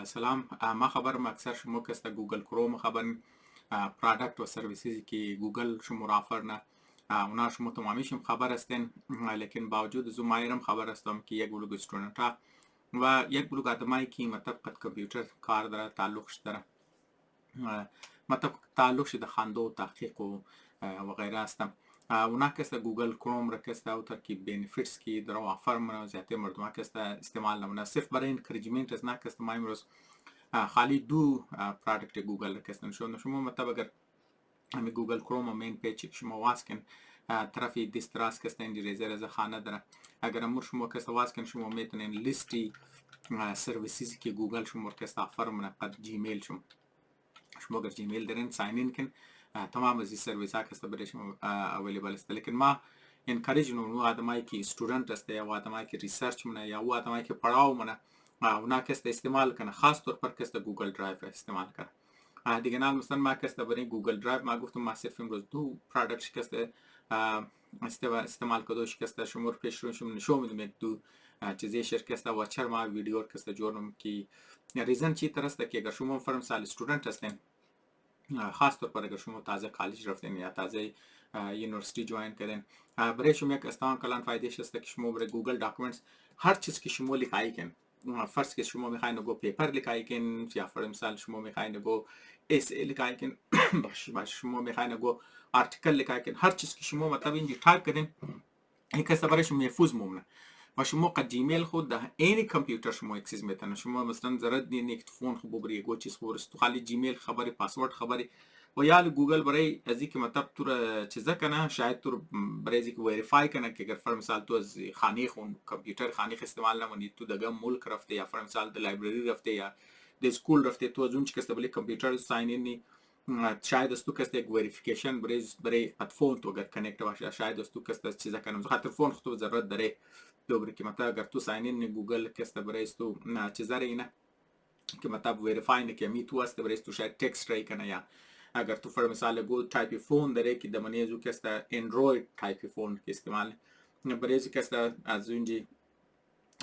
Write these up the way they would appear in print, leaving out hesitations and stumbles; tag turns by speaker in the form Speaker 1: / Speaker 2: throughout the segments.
Speaker 1: سلام. ما خبر ما اکثر شما کسته گوگل کروم خبرین پرادکت و سرویسیزی که گوگل شما را آفرنه اونا شما تمامیشم خبر هستین، لیکن باوجود از مایرم خبر هستم که یک بلوگ استودنت ها و یک بلوگ آدمایی که مطلب قد کامپیوتر کار داره تعلقش داره، مطلب تعلقش ده خنده و تحقیق و غیره هستم. اونا کسته گوگل کروم را کسته او ترکیب بینفیتس کی در آفر منو زیاده مردم کسته استعمال نمونه صرف برای انکریجمنت از نه کسته ما امروز خالی دو پرودکت گوگل را کستن شما مطلب اگر همین گوگل کروم و مین پیج شما واس کن طرفی دیستراس کستن دیریزر از خانه داره. اگر امور شما کسته واس کن شما میتونین لیستی سرویسیزی که گوگل شما کسته آفر منو قد جیمیل شما اگر جیمیل دارین ساین این کن تمام از این سرویس ها کسته برای شما اویلیبل است. لیکن ما انکریج نو آدمایی که استودنت است یا آدمایی که ریسرچ منه یا آدمایی که پڑھاو منه اونا کسته استعمال کنه، خاص طور پر کسته گوگل درایو استعمال کنه. دیگه نه مثلا ما کسته برای گوگل درایو ما گفتم ما صرف امروز دو پرودکت کسته استعمال کدوش کسته شما رو پیش رو شما نشون میدم یک دو چیزی شرکت واچر ما ویدیو کسته جورم که ریزن چی ترسته که اگر شما فرم سال استودنت هستین، خاص طور پر اگر شما تازه کالج رفتین یا تازه یونیورسیتی جوین کردین، برای شما یک استان کلان فایدهش است که شما برای گوگل داکومنتس هر چیز که شما لیکایی کن، فرض که شما میخواین گو پیپر لیکایی کن یا فرض مثال شما میخواین گو اس ای لیکایی کن باش شما میخواین گو آرتیکل لیکایی کن، هر چیز که شما مطلب اینجا تایپ کردین این کسا برای شما محفوظ مومنه و شما قد جیمیل خود ده اینی کامپیوتر شما اکسس میتونه شما مثلا ضرورت نیست که فون خو ببری گو چیز خو تو خالی جیمیل خبری پاسورد خبری و یا گوگل برای از اینکه مطلب تو چیزا کنه شاید تو برای اینکه وریفای کنه که اگر فرض مثال تو از خانه خون کامپیوتر خانه استعمال نمونی تو دغه ملک رفته یا فرض مثال د لایبرری رفته یا د اسکول رفته تو از اون چیز که کامپیوتر ساین این شاید از تو کسته یک وریفیکیشن برای فون تو اگر کانکت باشه شاید از تو کسته چیزا کنه خاطر فون خو ضرورت داره دوباره که مطلب اگر تو ساین این گوگل کسته برای تو چیزا اینه که مطلب وریفای نه که می تو است برای تو شاید تکست رای کنه یا اگر تو فرض مثال گو تایپ فون داره که دمانی از او کسته اندروید تایپ فون که استعمال برای از کسته از اونجی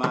Speaker 1: ما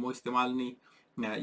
Speaker 1: مو استعمال نی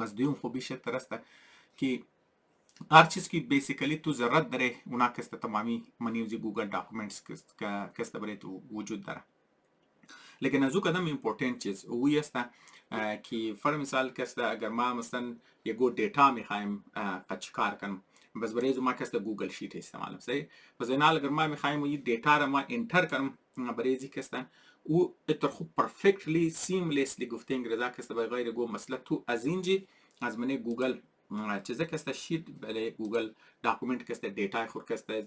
Speaker 1: بس دوم خوبیش ترسته که هر چیز کی بیسیکلی تو ضرورت داره اونا کسته تمامی منیوزی گوگل ڈاکومنٹس کسته بره تو وجود داره. لیکن از او کدام امپورتنت چیز اوی است که فرض مثال کسته اگر ما مثلا یگو دیتا میخوایم قچ کار کنم بس برای ما کسته گوگل شیت استعمال صحیح بس اینا اگر ما میخوایم این دیتا را ما انتر کنم برای ذی کسته او اتر خوب پرفکتلی سیملسلی گفته انگلیزا کسته به غیر گو مثلا تو از اینجی از من گوگل چیزا کسته شیت برای گوگل داکومنت کسته دیتا خود کسته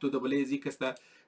Speaker 1: تو دبل ازی کسته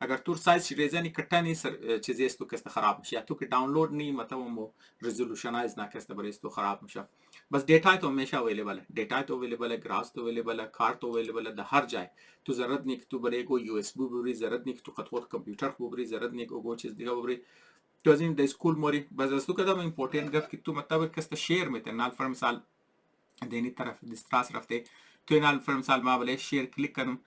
Speaker 1: اگر تو سایز ریزنی کټانی چیزی است تو کسته خراب میشه تو که دانلود نی مطلب مو ریزولوشنایز نه کسته برای تو خراب میشه. بس دیتا تو همیشه اویلیبل ہے دیتا تو اویلیبل ہے گراس تو اویلیبل ہے کار تو اویلیبل ہے د هر جای تو ضرورت نہیں کہ تو برای گو یو اس بی بری ضرورت نہیں کہ تو خود کمپیوٹر خو بری ضرورت نہیں کہ گو چیز دیگه بری تو از این د اسکول موری بس از تو کدام امپورتنت گفت که تو مطلب کسته شیر میته نال فرم سال دینی طرف دیستراس رفته تو اینال فرم سال ما بله شیر کلیک کنم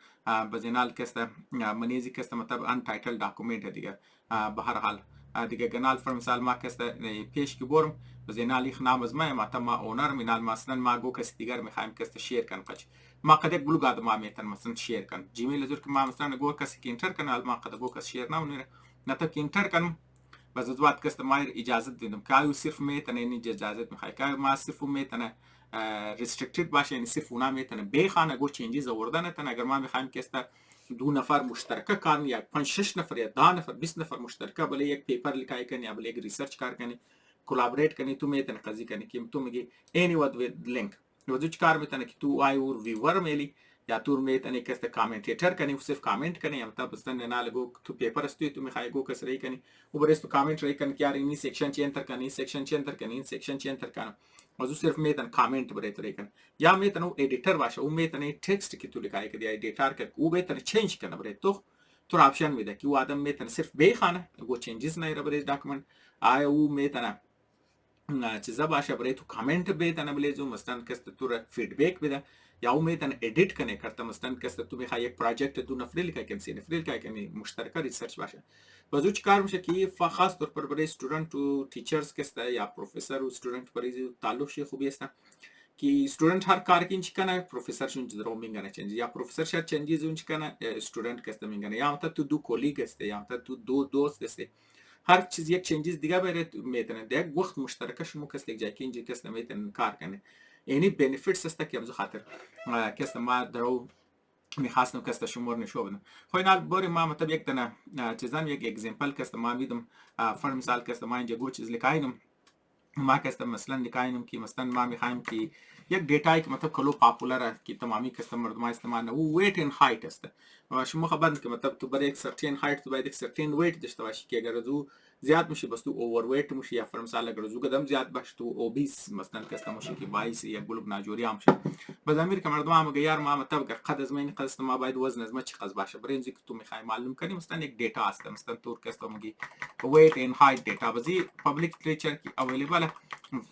Speaker 1: بزینال کسته منیزی کسته مطلب ان تایتل داکومنت دیگه به هر حال دیگه گنال فرم سال ما کسته پیش کی برم بزینال یک نام از ما مطلب ما اونر مینال مثلا ما گو کس دیگر میخوایم کسته شیر کن قچ ما قد یک بلوگ ادم ما میتن مثلا شیر کن جیمیل زور که ما مثلا گو کس کی انتر کنال ما قد گو کس شیر نمونه نتا کی انتر کنم بس از وقت کسته ما اجازه دیدم که آیو صرف میتونه این اجازه میخوای که ما صرف میتونه ریستریکتد باشه یعنی صرف اونا میتونه بخانه گو چینجز آوردن نتن اگر ما میخوایم که است دو نفر مشترکه کار یا 5 6 نفر یا 10 نفر 20 نفر مشترکه بله یک پیپر لیکای کنی یا بله یک ریسرچ کار کنی کلابریت کنی تو میتونه قضیه کنی که تو میگی اینی ود وید لینک و چه کار میتونه که تو آی اور ویور میلی یا تو میتونه که است کامنتیتر کنی صرف کامنت کنی یا مطلب استن نه لگو تو پیپر استوی تو میخوای گو کس رای کنی و برست تو کامنت رای کنی که یار این سیکشن چی انتر کنی سیکشن چی انتر کنی این سیکشن چی انتر کنی و صرف میتن کامنت برای تو ریکن یا میتن او ادیتر باشه او میتن تکست که تو لکایی که دی ادیتر که او میتن چنج کنه برای تو آپشن میده که او آدم میتن صرف بخونه گو چنجز نه برای داکومنت آیا او میتن چیزا باشه برای تو کامنت بده بلیزو مثلا کست تو را فیدبک بده یا او میتن ادیت کنه کرده مثلا کست تو میخوای یک پروژکت تو نفریل که کنی نفریل که کنی مشترک ریسرچ باشه بازو چی کار میشه که خاص طور پر برای استودنت و تیچرز کسته یا پروفسور و استودنت برای تعلق شی خوبی است که استودنت هر کار کین چی کنه پروفسور شون درو میگنه چنج یا پروفسور شر چنجز اون چی کنه استودنت کسته میگنه یا مت تو دو کولیگ است یا مت تو دو دوست است هر چیز یک چنجز دیگه برای میتونه یک وقت مشترک شما کس یک جای که اینجا کس میتونه کار کنه یعنی بنفیتس است که از خاطر کس ما درو میخواستم کس شمار نشو بدم خو اینا باری ما مطلب یک دونه چیزام یک اگزمپل کس ما میدم فر مثال کس ما اینجا گو چیز لکاینم ما کس مثلا لکاینم که مثلا ما میخوایم که یک دیتایی که مطلب کلو پاپولار که تمامی کس مردم استعمال نه و ویت ان هایت است و شما خبر که مطلب تو برای یک سرتین هایت تو باید یک سرتین ویت داشته باشی که اگر تو زیاد میشه بس تو اوور ویت میشه یا فر مثال اگر تو قدم زیاد باشه تو اوبیس مثلا کس میشه که باعث یک گلوب ناجوری هم شه باز امیر که مردم هم گیار ما مطلب قد از من قد ما باید وزن از ما چی قض باشه برای اینکه تو میخوای معلوم کنی مثلا یک دیتا است مثلا تو کس میگی ویت ان هایت دیتا بازی پابلیک لیترچر کی اویلیبل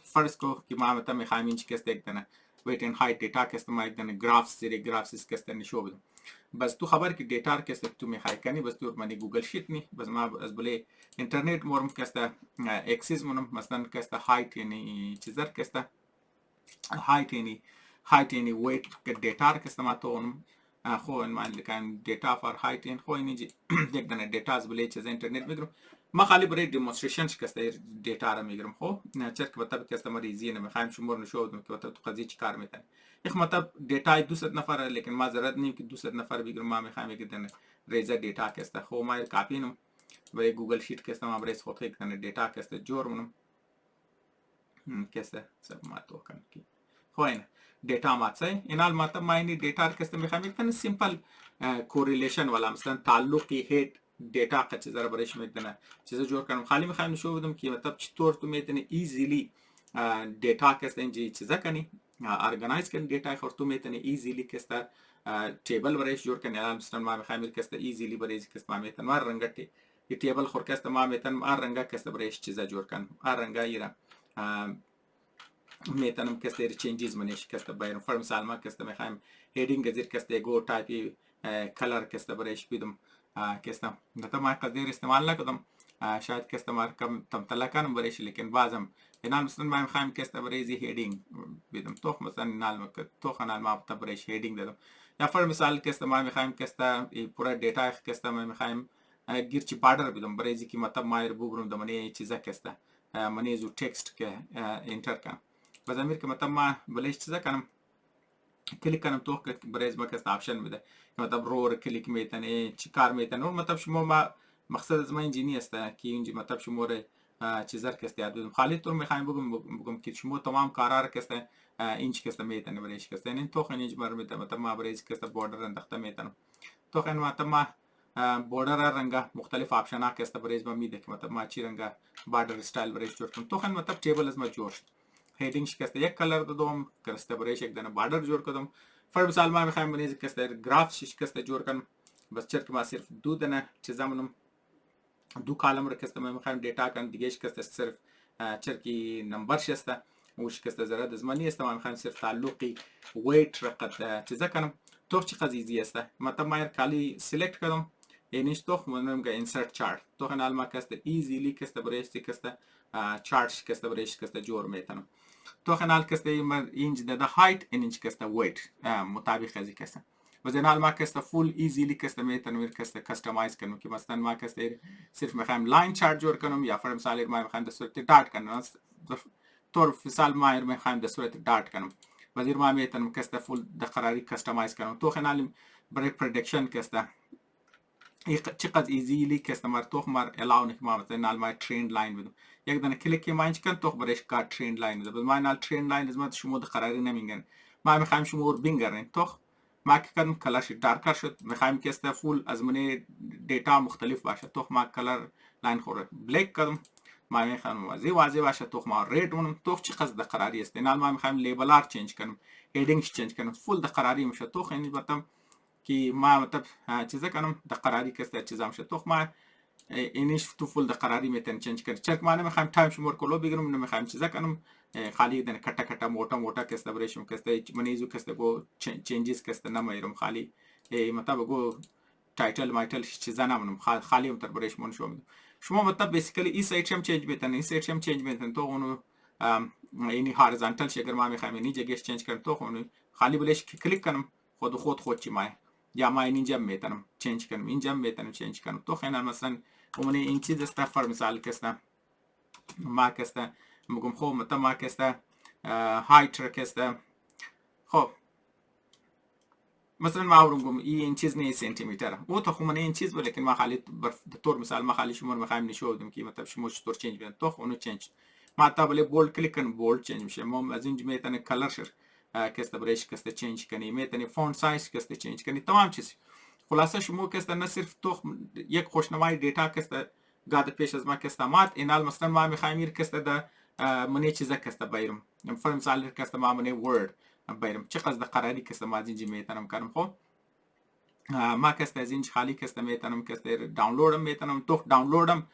Speaker 1: فرض کو که ما مطلب میخوایم این چی کس یک دونه ویت ان هایت دیتا کس ما یک دونه گرافس سری گرافس کس نشو بدم بس تو خبر که دیتا کس تو میخوای کنی بس تو من گوگل شیت نی بس ما از بله اینترنت مورم کس اکسس منم مثلا کس هایت یعنی چیزر کس height یعنی weight که دیتا که استماتون خو این معنی کن دیتا فار height این خو اینجا یک دانه دیتا از بله چیز اینترنت میگیرم ما خالی برای دیمونستریشن که دیتا را میگیرم خو نه چرا که مطلب که استمار ایزی نمیخوایم شمار نشود که مطلب تو قضیه چی کار میکنه یک مطلب دیتا 200 نفر لیکن ما ضرورت نیم که 200 نفر بگیرم ما میخوایم یک دانه ریزر دیتا که است خو ما کاپی نم برای گوگل شیت که استمار برای خود یک دانه دیتا که است جور منم که است سب ما تو کنم کی خوين دیتا ماتسه اینال مطلب ما این دیتا کسته میخوام یک تن سیمپل کوریلیشن والا مثلا تعلقی هیت دیتا که چیزا رو برایش میدونه چیزا جور کنم خالی میخوام نشون بدم که مطلب چطور تو میتونی ایزیلی دیتا کسته اینجا چیزا کنی ارگانایز کنی دیتا خور تو میتونی ایزیلی کسته تیبل برایش جور کنی الان مثلا ما میخوام کسته ایزیلی برایش کسته ما میتونم هر رنگتی یه تیبل خور کسته ما میتونم هر رنگا کسته برایش چیزا جور کنم هر رنگا ایرا میتونم کسی چنجز منیش کسی باید فرم سالما کسی میخوایم هیدینگ زیر کسی گو تایپی کلر کسی برایش بیدم کسی نتا ما قدیر استعمال نکردم شاید کسی ما کم تم تلا کنم برایش لیکن بازم اینال مثلا ما میخوایم کسی برایزی هیدینگ بیدم توخ مثلا اینال توخ اینال ما برایش هیدینگ دادم یا فرم مثال کسی ما میخوایم کسی پورا دیتا کسی ما میخوایم گیرچی بارڈر بیدم برایزی که مطلب ما رو بگرم دمانی چیزا کسی منی زو تکست که انتر کنم باز امیر که مطلب ما بلش چیزا کنم کلیک کنم تو که برای ما کس آپشن میده که مطلب رو کلیک میتونه چی کار میتونه اون مطلب شما ما مقصد از ما اینجینی است که اینجا مطلب شما رو چیزا کس یاد بدم خالی تو میخوایم بگم که شما تمام کارا رو کس اینچ کس میتونه برایش کس این تو خنیج مر میتونه مطلب ما برای کس بوردر انداخته میتونم تو خن مطلب ما بوردر رنگا مختلف آپشن ها کس برای ما میده که مطلب ما چی رنگا بوردر استایل برایش جور کنم تو خن مطلب تیبل از ما جور هیدینگ شکسته یک کلر دادم کسته برایش یک دانه بارڈر جور کردم فر مثال ما میخوایم بنیز کسته گراف شکسته جور کنم بس چرا که ما صرف دو دانه چیزا منم دو کالم رو کسته ما میخوایم دیتا کنم دیگه شکسته صرف چرا که نمبر شسته و شکسته زرد از منی است ما میخوایم صرف تعلقی ویت رقت چیزا کنم تو چی قضیه است مطلب ما کالی سیلکت کردم اینش تو منم که انسرت چارت تو خنال ما کسته ایزیلی کسته برایش کسته چارت کسته برایش کسته جور میتونم تو خنال کسته اینج ده هایت اینج کسته ویت مطابق از کسته و زنال ما کسته فول ایزیلی کسته میتونم کسته کستماایز کنم که مثلا ما کسته صرف میخوایم لاین چارت جور کنم یا فر مثال ما میخوایم در صورت دات کنم طور مثال ما میخوایم در صورت دات کنم و زیر ما میتونم کسته فول د قراری کستماایز کنم تو خنال برای پردیکشن کسته چقدر ایزیلی کستمر توخ مر الاو نک ما مثلا نال ما ترند لاین بدم یک دانه کلیک که ماینچ کن توخ برایش کار ترند لاین بده ما نال ترند لاین از ما شما قراری نمیگن ما میخوایم شما رو بینگرین توخ ما که کردم کلرش دارکر شد میخوایم که است فول از من دیتا مختلف باشه توخ ما کلر لاین خوره بلیک کردم ما میخوام واضح باشه توخ ما ریت اونم توخ چی قصد قراری است اینال ما میخوایم لیبلار چنج کنم هیدینگش چنج کنم فول د قراری میشه توخ یعنی مطلب که ما مطلب چیزا کنم د قراری کسته چیزا میشه توخ ما اینش تو فول د قراری میتونم چنج کنم چک ما نمیخوایم تایم شمار کلو بگیرم نمیخوایم چیزا کنم خالی دن کټه کټه موټه کسته بریشم کسته منیزو کسته گو چنجز کسته نمیرم خالی مطلب گو تایتل مایتل چیزا نمونم خالی هم تر بریشمون شو شما مطلب بیسیکلی این سایت هم چنج میتن این سایت هم چنج میتن تو اونو اینی هورزانتال شگر ما میخوایم اینی جگهش چنج کنم تو اونو خالی بلش کلیک کنم خود چی مای یا ما اینجا میتونم چنج کنم اینجا میتونم چنج کنم تو خیلی مثلا اون این چیز است فر مثال کسته ما کسته میگم خب مطلب ما کسته هایت کسته خب مثلا ما میگم این چیز نه سانتیمتر او تو خمونه این چیز ولی که ما خالی به طور مثال ما خالی شما میخوایم نشون بدیم که مطلب شما چطور چنج بدین تو اونو چنج ما تا بله بولد کلیک کن بولد چنج میشه ما از اینجا میتونه کلر شر کسته برایش کسته چنج کنی میتونه فونت سایز کسته چنج کنی تمام چیز خلاصه شما کسته نه صرف تو یک خوشنمای دیتا کسته گاد پیش از ما کسته مات اینال مثلا ما میخوایم این کسته ده منی چیزا کسته بایم فر مثال کسته ما منی ورد بایم چه قصد قراری کسته ما از اینجا میتونم کنم خب ما کسته از اینجا خالی کسته میتونم کسته دانلودم میتونم تو دانلودم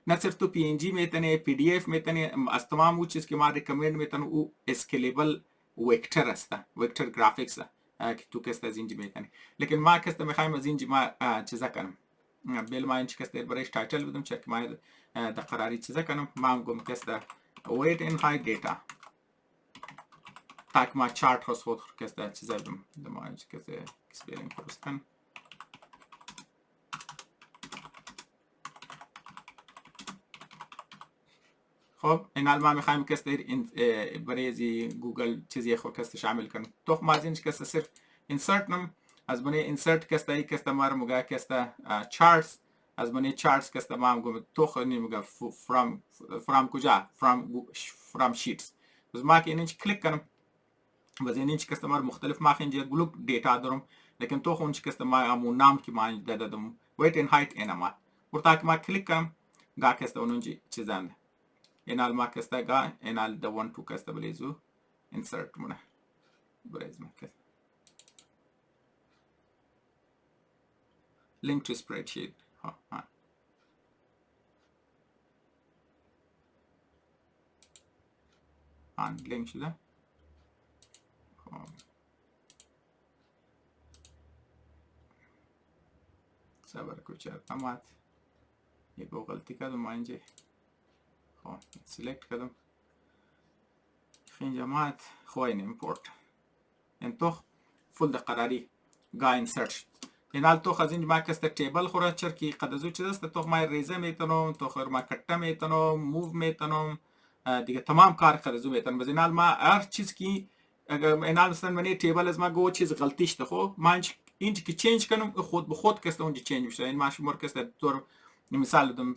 Speaker 1: نه صرف تو پی ان جی میتونه پی دی اف میتونه از تمام اون چیز که ما ریکمند میتونم او اسکیلیبل وکتر است وکتر گرافیکس که تو کسته از اینجا میتونه لیکن ما کسته میخوایم از اینجا ما چیزا کنم بیل ما اینجا کسته برایش تایتل بدم چک ما د قراری چیزا کنم ما گم کسته weight and height data tak ma chart has خود کسته چیزا بدم ما اینجا کسته اسپیلینگ فرستن خب این ما میخوایم کسته برای زی گوگل چیزی خود کسته شامل کنم تو ما از اینجا کسته صرف insert نم از بنی insert کسته ای کسته ما رو مگه کسته charts از بنی charts کسته ما میگم تو خونی میگم from کجا from sheets بس ما که اینجا کلیک کنم بس اینجا کسته ما مختلف ما اینجا گلوب دیتا دارم لیکن تو خونش کسته ما همون نام که ما دادم weight and height اینا ما ورتا که ما کلیک کنم گا کسته اونجا چیزانه اینال ما کسته گا اینال د ون تو کسته بلیزو insert مونه بریز ما کسته link to spreadsheet link شده صبر کوچه تمات یک غلطی کردم ما اینجا خب سیلکت کردم خیلی جماعت خواه ایمپورت این تو فول د قراری گا انسرت اینال تو از اینجا ما کسته تیبل خوره چرکی قدزو چیز است تو ما ریزه میتونم تو خور ما کٹه میتونم موو میتونم دیگه تمام کار قدزو میتونم بس اینال ما هر چیز کی اینال مثلا منی تیبل از ما گو چیز غلطیش ده خو ما اینجا که چینج کنم خود به خود کسته اونجا چینج میشه این ما شمار کسته طور مثال دادم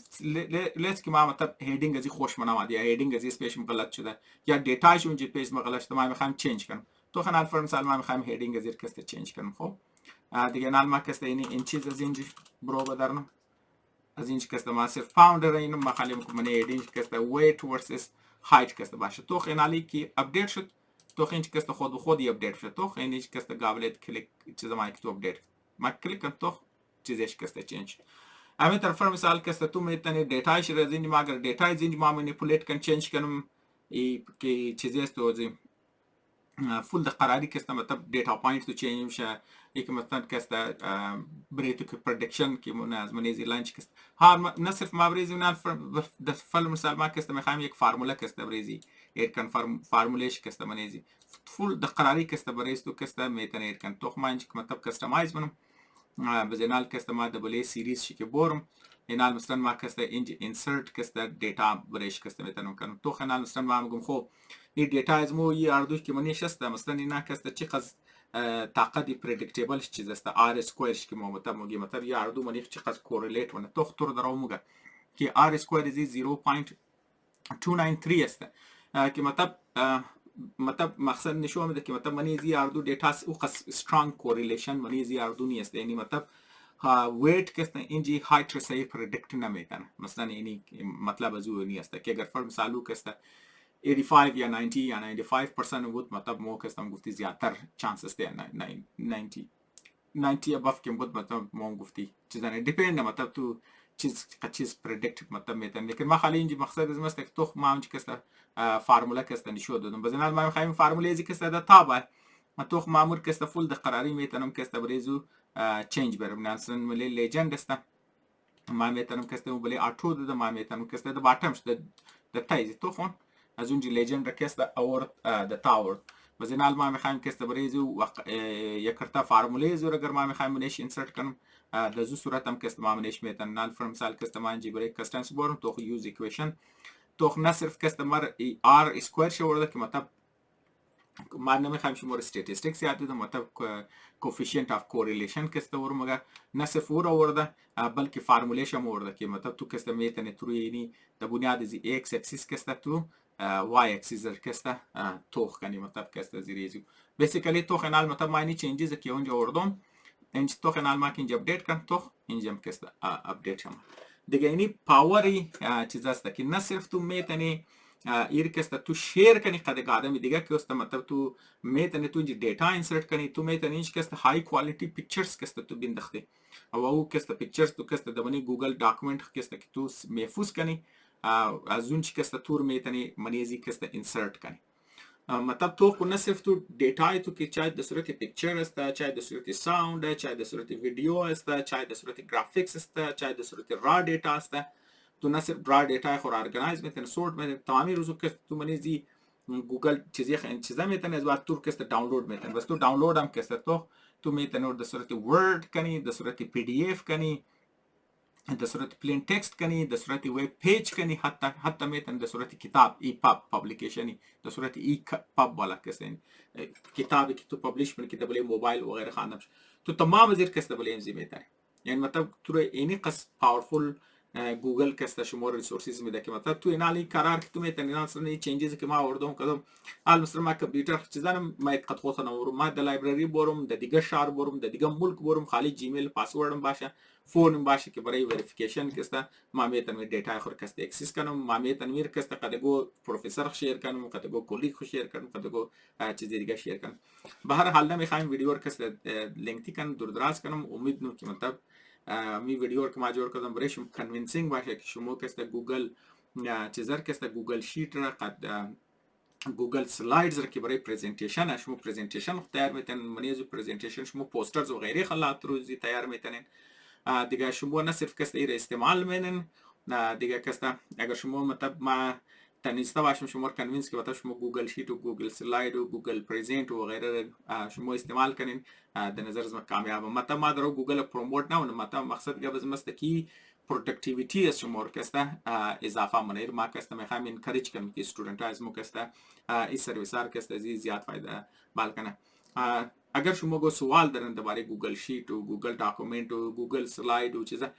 Speaker 1: لیتس که ما مطلب هیدینگ ازی خوش منامد یا هیدینگ ازی اسپیشم غلط شده یا دیتاش اونجا پیج ما غلط شده ما میخوایم چینج کنم تو خنال فر مثال ما میخوایم هیدینگ ازی کسته چینج کنم خب دیگه نال ما کسته این چیز از اینجا برو بدارم از اینجا کسته ما صرف فاوندر اینو ما خالی میکنم هیدینگ کسته weight versus height کسته باشه تو خنالی که اپدیت شد تو خینج کسته خود به خودی اپدیت شد تو خینج کسته قابلیت کلیک چیز ما که تو اپدیت ما کلیک کنم تو چیزش کسته چینج همین طرف مثال کسته تو میتونی دیتاش رو از اینجا ما اگر دیتا از اینجا ما منیپولیت کن چینج کنم ای که چیزی است تو فول د قراری کسته مطلب دیتا پوینت تو چینج میشه یک مثلا کسته بریتو که پردکشن که من از منیزی لانچ کسته ها نه صرف ما بریزی من د فل مثال ما کسته میخوایم یک فرموله کسته بریزی ایر کن فرمولیش کسته منیزی فول د قراری کسته بریز تو کسته میتونه ایر کن تو ما اینجا مطلب کستمایز منم بزنال کسته ما دبلی سیریز شی که بورم اینال مثلا ما کسته اینجا اینسرت کسته دیتا بریش کسته میتونم کنم تو خنال مثلا ما میگم خب این دیتا از مو یه اردوش که منیش است مثلا اینا کسته چی قصد طاقت پردیکتیبلش چیز است آر اسکوئرش که ما مطلب یه اردو منیخ چی قصد کوریلیت ونه تو خطور درو موگه که آر اسکوئر ازی 0.293 است که مطلب مقصد نشون میده که مطلب منی زی اردو دیتا او قصد سترانگ کوریلیشن منی زی اردو نیست یعنی مطلب ویت کسته اینجی هایت رسایی پردکت نمیکنه. مثلا اینی مطلب از او نیست که اگر فرض مثالو کسته 85 یا 90 یا 95% بود مطلب مو کستم گفتی زیادتر چانسز ده 90 above که بود مطلب مو گفتی چیزا نه دیپند مطلب تو چیز پردکت مطلب میتن. لیکن ما خالی اینجی مقصد از مست تو ما اونج کسته فرموله کسته نشود دادم بزنال ما میخوایم فرموله ازی کسته ده تابع ما تو مامور کسته فول ده قراری میتونم کسته بریزو چینج برم مثلا ملی لیجند است ما میتونم کسته ملی آتو ده ما میتونم کسته ده باتمش ده تایز تو خون از اونجی لیجند کسته اورد ده تاورد بزنال ما میخوایم کسته بریزو یکرتا فرموله زور اگر ما میخوایم منش انسرت کنم در زو صورت هم کسته ما منش میتونم نال فرم مثال کسته ما انجی برای کستنس برم تو یوز ایکویشن تو نه صرف کسته مر آر اسکوئر شورده که مطلب ما نمیخوایم شما استاتستیکس یاد بدم مطلب کوفیشینت اف کوریلیشن کسته ورمگه نه صرف ور آورده بلکه فرمولیش هم آورده که مطلب تو کسته میتونه تو اینی در بنیاد از ایکس اکسیس کسته تو وای اکسیس کسته توخ کنی مطلب کسته زیریزو بیسیکلی تو خنال مطلب ما اینی چینجز که اونجا آوردم اینج تو خنال ما که اینجا اپدیت کن تو اینجا کسته اپدیت شما دیگه اینی پاوری چیز است که نه صرف تو میتونی ایر کسته تو شیر کنی قد آدمی دیگه که است مطلب تو میتونی تو اینجا دیتا انسرت کنی تو میتونی اینج کسته های کوالیتی پیکچرز کسته تو بندختی او کسته پیکچرز تو کسته دونی گوگل داکومنت کسته که تو محفوظ کنی از اون چی کسته تور میتونی منیزی کسته انسرت کنی مطلب تو کو نه صرف تو دیتا تو که چاہے د صورت پیکچر است چاہے د صورت ساوند چاہے د صورت ویڈیو است چاہے د صورت گرافیکس است چاہے د صورت را دیتا است تو نه صرف را دیتا خور ارگنایز میتونی سورت میتونی تمامی روزو که تو منیزی گوگل چیزا میتونی از وقت تو کسته دانلود میتونی بس تو دانلود هم کسته تو میتونی د صورت ورد کنی د صورت پی دی اف کنی د صورت پلین ټیکسټ کنی د صورت ویب پیج کنی حتی میتونی د صورت کتاب ای پاب پبلیکیشن د صورت ای پاب والا کسین کتابی که تو پبلیش کنی که دبلی موبایل و غیره خواندم تو تمام زیر کس دبلی ام زی میتونی یعنی مطلب تو اینی قص پاورفول گوگل کسته شما ریسورسز میده که مطلب تو اینالی قرار که تو میتونی مثلا این چینجز که ما آوردم کدوم حال مثلا ما کامپیوتر چیزا ما قد خودم آوردم ما د لایبرری برم د دیگه شهر برم د دیگه ملک برم خالی جیمیل پاسوردم باشه فونم باشه که برای وریفیکیشن کسته ما میتونم دیتا خور کسته اکسس کنم ما میتونم میر کسته قدگو پروفسور شیر کنم قدگو کلیگ خو شیر کنم قدگو چیز دیگه شیر کنم به هر حال نمیخوایم ویدیو رو کسته لینک کنم دور دراز کنم امید نو که مطلب می ویدیو که ما جور کردم برای شما کنوینسینگ باشه که شما کسته گوگل چیزر کسته گوگل شیت را قد گوگل سلایدز را که برای پریزنتیشن شما پریزنتیشن تیار میتونن منیزو پریزنتیشن شما پوسترز و غیره خلات روزی تیار میتونن دیگه شما نه صرف کسته ایر استعمال میدن دیگه کسته اگر شما مطلب ما تنیسته باشم شما کنوینس که مطلب شما گوگل شیت و گوگل سلاید و گوگل پریزنت و غیره شما استعمال کنین در نظر از ما کامیاب مطلب ما درو گوگل پروموت نه مطلب مقصد که بزمست کی پروڈکٹیویٹی از شما کسته اضافه منیر ما کسته میخوایم انکریج کنیم که استودنت از ما کسته این سرویس ها کسته زیاد فایده بالکنه اگر شما گو سوال دارن درباره گوگل شیت و گوگل داکومنت و گوگل سلاید و چیزا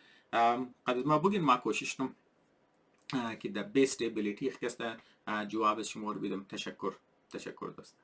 Speaker 1: قد ما بگین ما کوشش کنم که در بیست ابیلیتی کسته جواب شما رو بدم. تشکر دوست.